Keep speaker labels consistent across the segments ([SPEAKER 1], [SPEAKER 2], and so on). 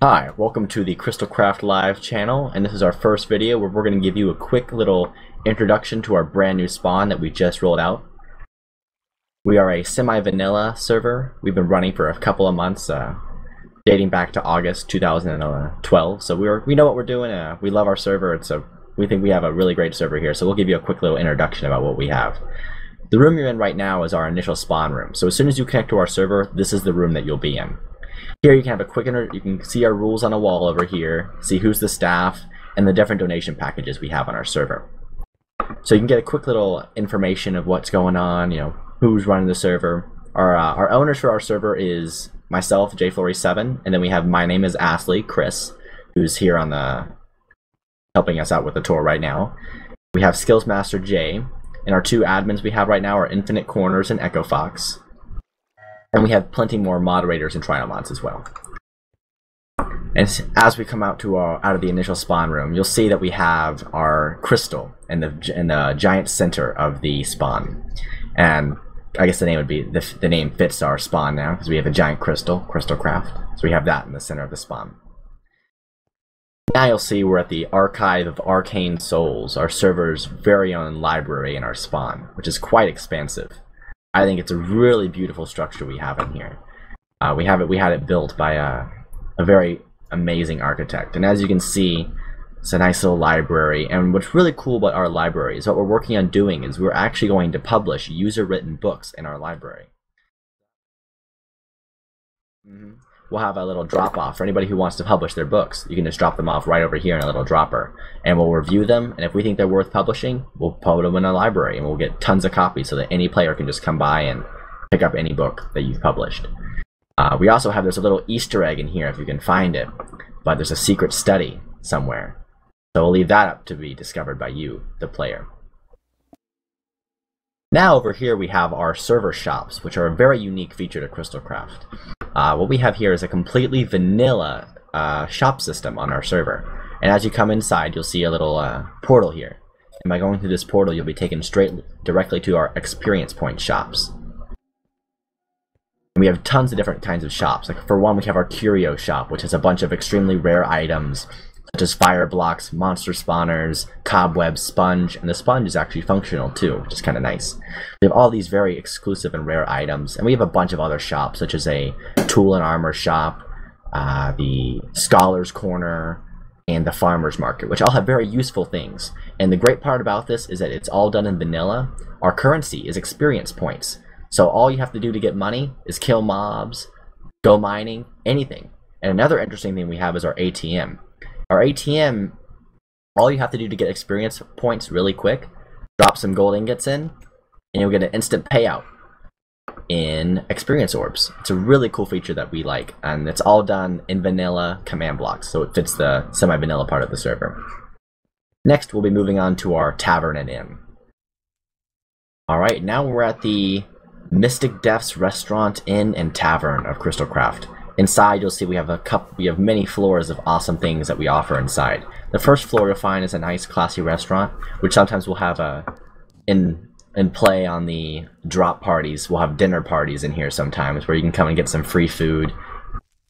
[SPEAKER 1] Hi, welcome to the CrystalCraft Live channel, and this is our first video where we're going to give you a quick little introduction to our brand new spawn that we just rolled out. We are a semi-vanilla server. We've been running for a couple of months, dating back to August 2012, so we know what we're doing. We love our server. We think we have a really great server here, so we'll give you a quick little introduction about what we have. The room you're in right now is our initial spawn room, so as soon as you connect to our server, this is the room that you'll be in. Here you can have a quick you can see our rules on a wall over here, see who's the staff, and the different donation packages we have on our server. So you can get a quick little information of what's going on, who's running the server. Our owners for our server is myself, JFlory7, and then we have my name is Astley, Chris, who's here on helping us out with the tour right now. We have Skills Master Jay, and our two admins we have right now are Infinite Corners and Echo Fox. And we have plenty more moderators and Trinomods as well. And as we come out of the initial spawn room, you'll see that we have our crystal in the giant center of the spawn. And I guess the name would be the name fits our spawn now because we have a giant crystal, CrystalCraft. So we have that in the center of the spawn. Now you'll see we're at the Archive of Arcane Souls, our server's very own library in our spawn, which is quite expansive. I think it's a really beautiful structure we have in here. We had it built by a very amazing architect, and as you can see, it's a nice little library. And what's really cool about our library is what we're working on doing is we're actually going to publish user-written books in our library. We'll have a little drop-off for anybody who wants to publish their books. You can just drop them off right over here in a little dropper, and we'll review them, and if we think they're worth publishing, we'll put them in a library, and we'll get tons of copies so that any player can just come by and pick up any book that you've published. We also have there's a little Easter egg in here if you can find it, but there's a secret study somewhere. So we'll leave that up to be discovered by you, the player. Now over here we have our server shops, which are a very unique feature to CrystalCraft. What we have here is a completely vanilla shop system on our server. And as you come inside, you'll see a little portal here. And by going through this portal, you'll be taken directly to our experience point shops. And we have tons of different kinds of shops. Like for one, we have our curio shop, which has a bunch of extremely rare items, such as fire blocks, monster spawners, cobwebs, sponge, and the sponge is actually functional too, which is kind of nice. We have all these very exclusive and rare items, and we have a bunch of other shops, such as a tool and armor shop, the Scholar's Corner, and the Farmer's Market, which all have very useful things. And the great part about this is that it's all done in vanilla. Our currency is experience points, so all you have to do to get money is kill mobs, go mining, anything. And another interesting thing we have is our ATM. Our ATM, all you have to do to get experience points really quick, drop some gold ingots in, and you'll get an instant payout in experience orbs. It's a really cool feature that we like, and it's all done in vanilla command blocks, so it fits the semi-vanilla part of the server. Next, we'll be moving on to our Tavern and Inn. Alright, now we're at the Mystic Death's Restaurant, Inn, and Tavern of CrystalCraft. Inside, you'll see we have many floors of awesome things that we offer inside. The first floor you'll find is a nice, classy restaurant, which sometimes we'll have in play on the drop parties. We'll have dinner parties in here sometimes, where you can come and get some free food,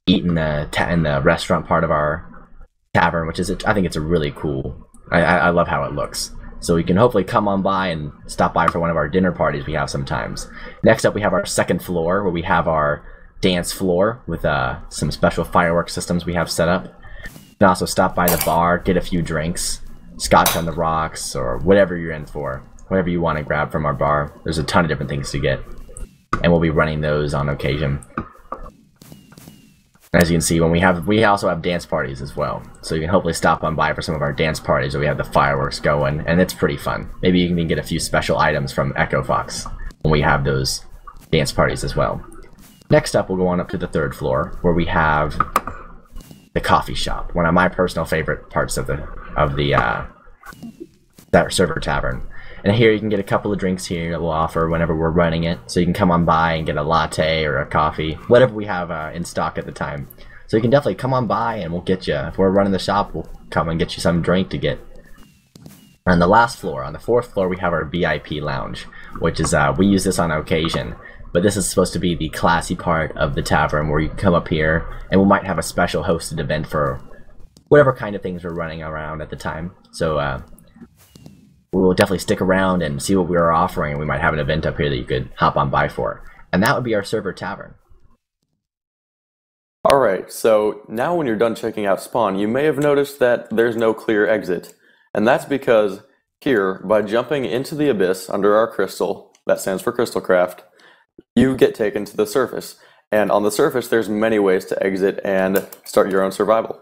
[SPEAKER 1] eat in the restaurant part of our tavern, which is I think it's a really cool. I love how it looks. So you can hopefully come on by and stop by for one of our dinner parties we have sometimes. Next up, we have our second floor, where we have our dance floor with some special fireworks systems we have set up. You can also stop by the bar, get a few drinks, scotch on the rocks, or whatever you're in for. Whatever you want to grab from our bar. There's a ton of different things to get, and we'll be running those on occasion. As you can see, we also have dance parties as well, so you can hopefully stop on by for some of our dance parties where we have the fireworks going, and it's pretty fun. Maybe you can even get a few special items from Echo Fox when we have those dance parties as well. Next up, we'll go on up to the third floor, where we have the coffee shop, one of my personal favorite parts of that server tavern. And here you can get a couple of drinks here that we'll offer whenever we're running it, so you can come on by and get a latte or a coffee, whatever we have in stock at the time. So you can definitely come on by and we'll get you. If we're running the shop, we'll come and get you some drink to get. On the last floor, on the fourth floor, we have our VIP lounge, which is we use this on occasion. but this is supposed to be the classy part of the tavern where you can come up here, and we might have a special hosted event for whatever kind of things we're running around at the time. So we'll definitely stick around and see what we're offering, and we might have an event up here that you could hop on by for. And that would be our server Tavern.
[SPEAKER 2] Alright, so now when you're done checking out spawn, you may have noticed that there's no clear exit. And that's because here, by jumping into the abyss under our crystal, that stands for CrystalCraft, you get taken to the surface. And on the surface, there's many ways to exit and start your own survival.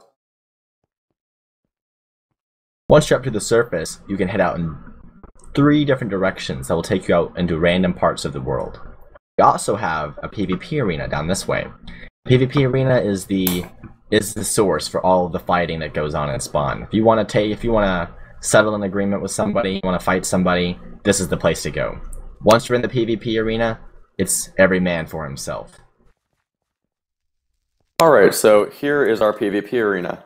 [SPEAKER 1] Once you're up to the surface, you can head out in 3 different directions that will take you out into random parts of the world. We also have a PvP arena down this way. PvP arena is the source for all of the fighting that goes on in spawn. If you want to settle an agreement with somebody, you want to fight somebody, this is the place to go. Once you're in the PvP arena, it's every man for himself.
[SPEAKER 2] Alright, so here is our PvP arena.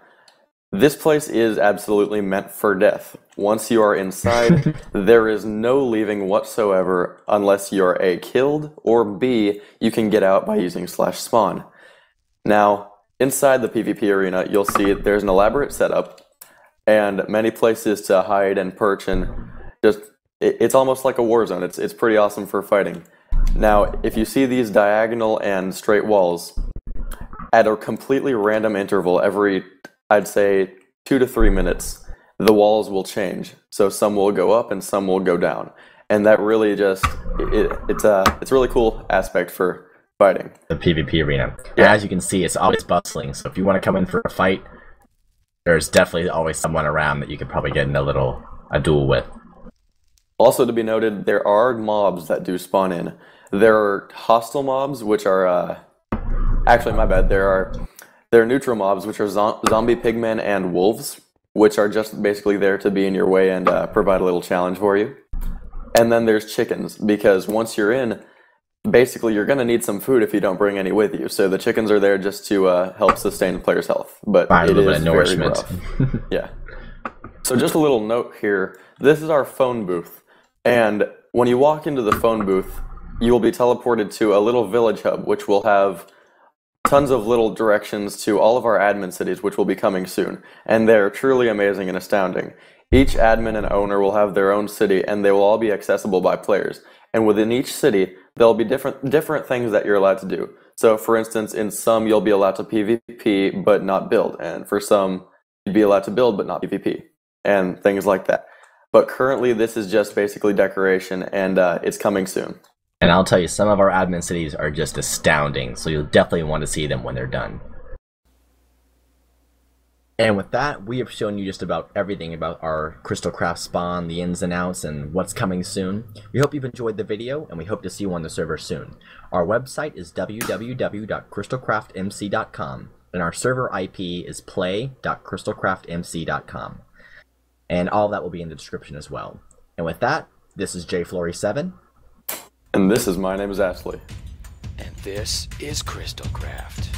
[SPEAKER 2] This place is absolutely meant for death. Once you are inside, there is no leaving whatsoever unless you're A, killed, or B, you can get out by using /spawn. Now, inside the PvP arena, you'll see there's an elaborate setup and many places to hide and perch, and it's almost like a war zone. It's pretty awesome for fighting. Now, if you see these diagonal and straight walls, at a completely random interval every, I'd say, 2 to 3 minutes, the walls will change. So some will go up and some will go down. And that really just, it's a really cool aspect for fighting.
[SPEAKER 1] The PvP arena.
[SPEAKER 2] Yeah.
[SPEAKER 1] As you can see, it's always bustling, so if you want to come in for a fight, there's definitely always someone around that you could probably get in a duel with. Also
[SPEAKER 2] to be noted, there are mobs that do spawn in. There are hostile mobs, which are, actually my bad, there are neutral mobs, which are zombie pigmen and wolves, which are just basically there to be in your way and provide a little challenge for you. And then there's chickens, because once you're in, basically you're going to need some food if you don't bring any with you. So the chickens are there just to help sustain the player's health. But it is very rough. Yeah. So just a little note here. This is our phone booth. And when you walk into the phone booth, you will be teleported to a little village hub, which will have tons of little directions to all of our admin cities, which will be coming soon. And they're truly amazing and astounding. Each admin and owner will have their own city, and they will all be accessible by players. And within each city, there'll be different things that you're allowed to do. So, for instance, in some, you'll be allowed to PvP, but not build. And for some, you'd be allowed to build, but not PvP. And things like that. But currently, this is just basically decoration, and it's coming soon.
[SPEAKER 1] And I'll tell you, some of our admin cities are just astounding, so you'll definitely want to see them when they're done. And with that, we have shown you just about everything about our CrystalCraft spawn, the ins and outs, and what's coming soon. We hope you've enjoyed the video, and we hope to see you on the server soon. Our website is www.CrystalCraftMC.com, and our server IP is play.CrystalCraftMC.com. And all of that will be in the description as well. And with that, this is JFlory7.
[SPEAKER 2] And my name is Ashley.
[SPEAKER 3] And this is CrystalCraft.